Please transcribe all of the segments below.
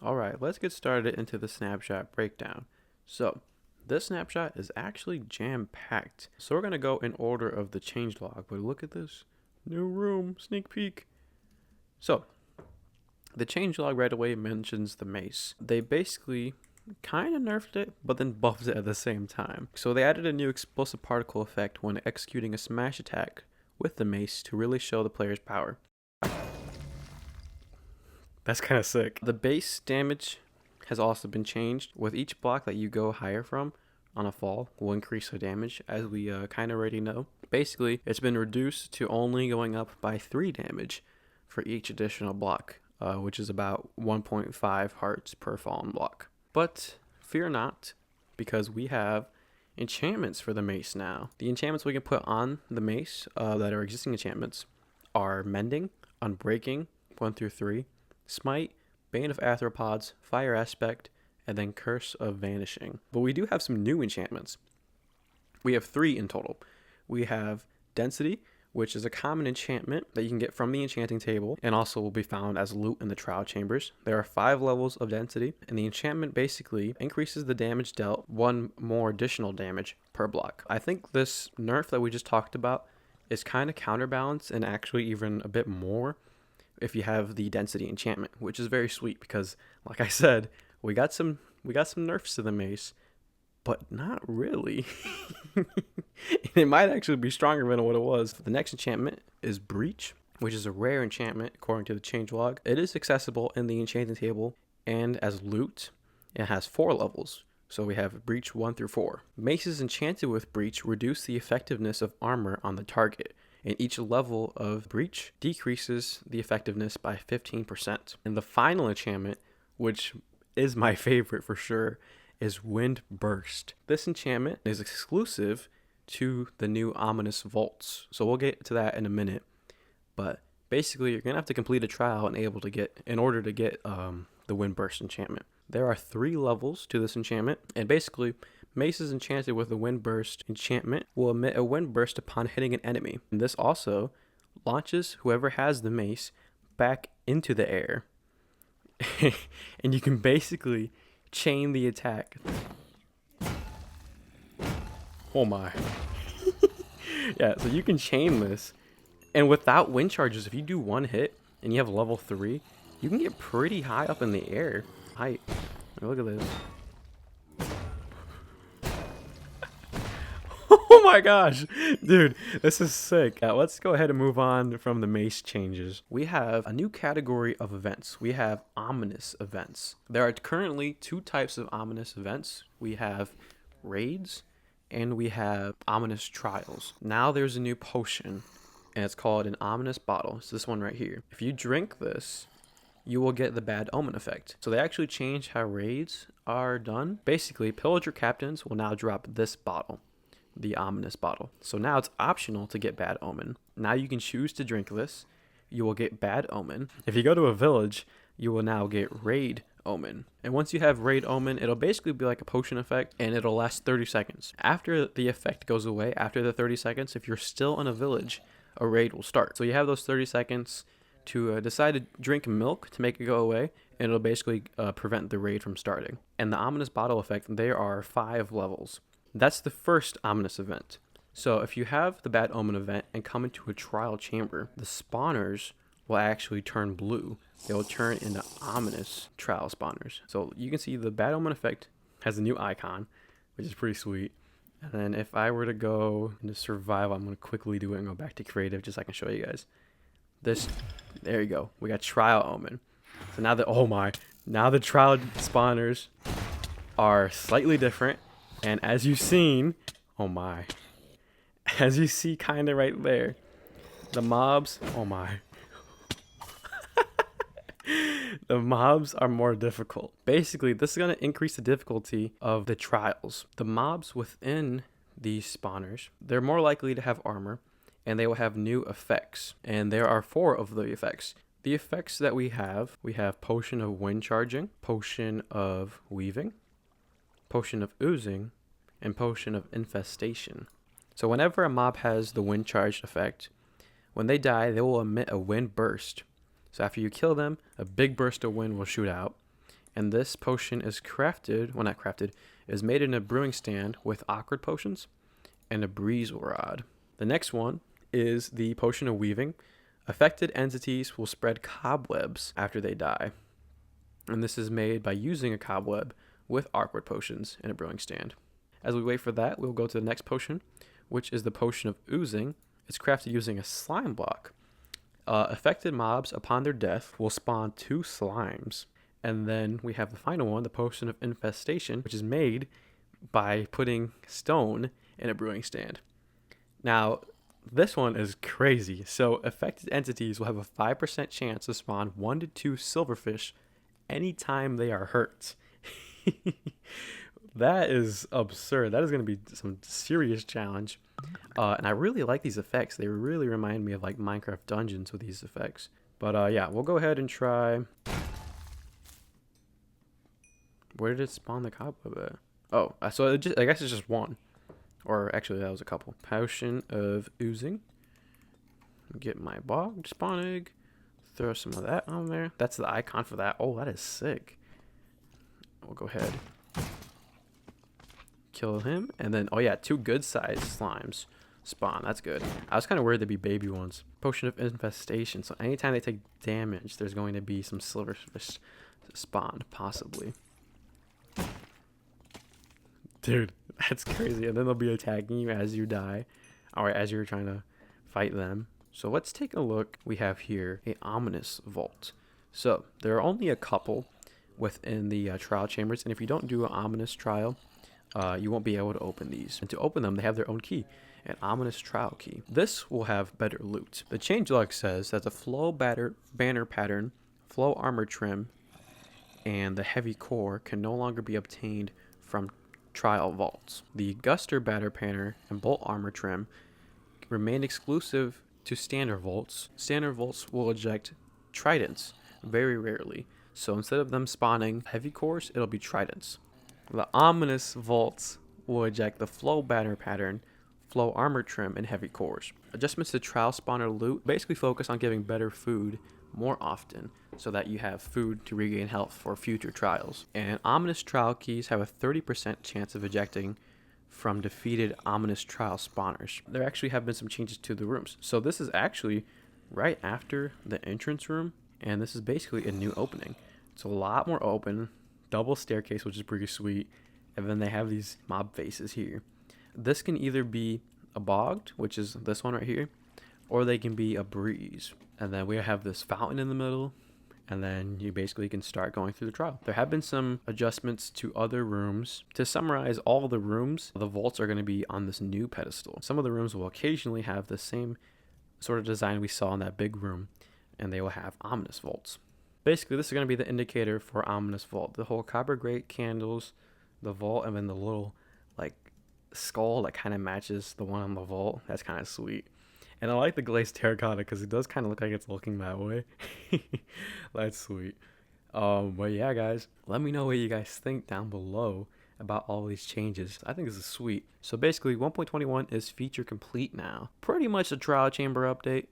Alright, let's get started into the snapshot breakdown. So, this snapshot is actually jam-packed. So we're going to go in order of the changelog, but look at this. New room, sneak peek. So, the changelog right away mentions the mace. They basically kind of nerfed it, but then buffed it at the same time. So they added a new explosive particle effect when executing a smash attack with the mace to really show the player's power. That's kind of sick. The base damage has also been changed. With each block that you go higher from on a fall will increase the damage, as we kind of already know. Basically, it's been reduced to only going up by 3 damage for each additional block, which is about 1.5 hearts per fallen block. But fear not, because we have enchantments for the mace now. The enchantments we can put on the mace that are existing enchantments are Mending, Unbreaking, 1 through 3, Smite, Bane of Arthropods, Fire Aspect, and then Curse of Vanishing. But we do have some new enchantments. We have 3 in total. We have Density, which is a common enchantment that you can get from the enchanting table and also will be found as loot in the trial chambers. There are 5 levels of density, and the enchantment basically increases the damage dealt 1 more additional damage per block. I think this nerf that we just talked about is kind of counterbalanced and actually even a bit more if you have the density enchantment, which is very sweet because, like I said, we got some nerfs to the mace, but not really. It might actually be stronger than what it was. The next enchantment is Breach, which is a rare enchantment according to the changelog. It is accessible in the enchanting table and as loot. It has 4 levels. So we have Breach 1 through 4. Maces enchanted with Breach reduce the effectiveness of armor on the target, and each level of Breach decreases the effectiveness by 15%. And the final enchantment, which is my favorite for sure, is Wind Burst. This enchantment is exclusive to the new Ominous Vaults. So we'll get to that in a minute. But basically, you're going to have to complete a trial in order to get the Wind Burst enchantment. There are 3 levels to this enchantment, and basically, maces enchanted with the Wind Burst enchantment will emit a wind burst upon hitting an enemy. And this also launches whoever has the mace back into the air. And you can basically chain the attack. Oh my. Yeah, so you can chain this. And without wind charges, if you do 1 hit and you have level 3, you can get pretty high up in the air. Height. Look at this. Oh my gosh, dude, this is sick. Let's go ahead and move on from the mace changes. We have a new category of events. We have ominous events. There are currently 2 types of ominous events. We have raids and we have ominous trials. Now there's a new potion and it's called an ominous bottle. It's this one right here. If you drink this, you will get the bad omen effect. So they actually changed how raids are done. Basically, pillager captains will now drop this bottle, the ominous bottle. So now it's optional to get bad omen. Now you can choose to drink this. You will get bad omen. If you go to a village, you will now get raid omen. And once you have raid omen, it'll basically be like a potion effect and it'll last 30 seconds. After the effect goes away, after the 30 seconds, if you're still in a village, a raid will start. So you have those 30 seconds to decide to drink milk to make it go away, and it'll basically prevent the raid from starting. And the ominous bottle effect, there are 5 levels. That's the first ominous event. So if you have the bad omen event and come into a trial chamber, the spawners will actually turn blue. They will turn into ominous trial spawners. So you can see the bad omen effect has a new icon, which is pretty sweet. And then if I were to go into survival, I'm going to quickly do it and go back to creative just so I can show you guys. There you go. We got trial omen. So now now the trial spawners are slightly different. And as you've seen, as you see kind of right there, the mobs, the mobs are more difficult. Basically, this is going to increase the difficulty of the trials. The mobs within these spawners, they're more likely to have armor, and they will have new effects. And there are 4 of the effects. The effects that we have Potion of Wind Charging, Potion of Weaving, Potion of Oozing, and Potion of Infestation. So whenever a mob has the Wind Charged effect, when they die, they will emit a wind burst. So after you kill them, a big burst of wind will shoot out, And this potion is crafted, well, not crafted, is made in a brewing stand with awkward potions and a breeze rod. The next one is the potion of weaving. Affected entities will spread cobwebs after they die. And this is made by using a cobweb with awkward potions in a brewing stand. As we wait for that, we'll go to the next potion, which is the potion of oozing. It's crafted using a slime block. Affected mobs, upon their death, will spawn 2 slimes. And then we have the final one, the potion of infestation, which is made by putting stone in a brewing stand. Now, this one is crazy. So affected entities will have a 5% chance to spawn 1 to 2 silverfish anytime they are hurt. That is absurd. That is going to be some serious challenge. And I really like these effects. They really remind me of like Minecraft dungeons with these effects. But yeah, we'll go ahead and try. Where did it spawn the cobweb at? Oh, so I guess it's just one. Or actually, that was a couple. Potion of oozing. Get my bog spawn egg. Throw some of that on there. That's the icon for that. Oh, that is sick. We'll go ahead. Kill him. And then, oh yeah, 2 good sized slimes spawn. That's good. I was kind of worried there'd be baby ones. Potion of infestation. So anytime they take damage, there's going to be some silverfish spawned, possibly. Dude, that's crazy. And then they'll be attacking you as you die. Or as you're trying to fight them. So let's take a look. We have here a ominous vault. So there are only a couple within the trial chambers. And if you don't do an ominous trial, you won't be able to open these. And to open them, they have their own key, an ominous trial key. This will have better loot. The changelog says that the flow banner pattern, flow armor trim, and the heavy core can no longer be obtained from trial vaults. The Guster banner pattern and bolt armor trim remain exclusive to standard vaults. Standard vaults will eject tridents very rarely. So instead of them spawning heavy cores, it'll be tridents. The ominous vaults will eject the flow banner pattern, flow armor trim, and heavy cores. Adjustments to trial spawner loot basically focus on giving better food more often so that you have food to regain health for future trials. And ominous trial keys have a 30% chance of ejecting from defeated ominous trial spawners. There actually have been some changes to the rooms. So this is actually right after the entrance room, and this is basically a new opening. It's a lot more open, double staircase, which is pretty sweet, and then they have these mob faces here. This can either be a bogged, which is this one right here, or they can be a breeze. And then we have this fountain in the middle, and then you basically can start going through the trial. There have been some adjustments to other rooms. To summarize all the rooms, the vaults are going to be on this new pedestal. Some of the rooms will occasionally have the same sort of design we saw in that big room, and they will have ominous vaults. Basically, this is going to be the indicator for ominous vault. The whole copper grate candles, the vault, and then the little like skull that kind of matches the one on the vault. That's kind of sweet. And I like the glazed terracotta because it does kind of look like it's looking that way. That's sweet. But yeah, guys, let me know what you guys think down below about all these changes. I think this is sweet. So basically, 1.21 is feature complete now. Pretty much a trial chamber update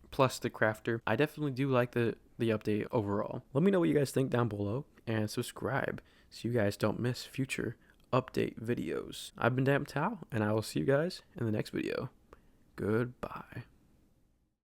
plus the crafter. I definitely do like the update overall. Let me know what you guys think down below and subscribe so you guys don't miss future update videos. I've been Damn Tao, and I will see you guys in the next video. Goodbye.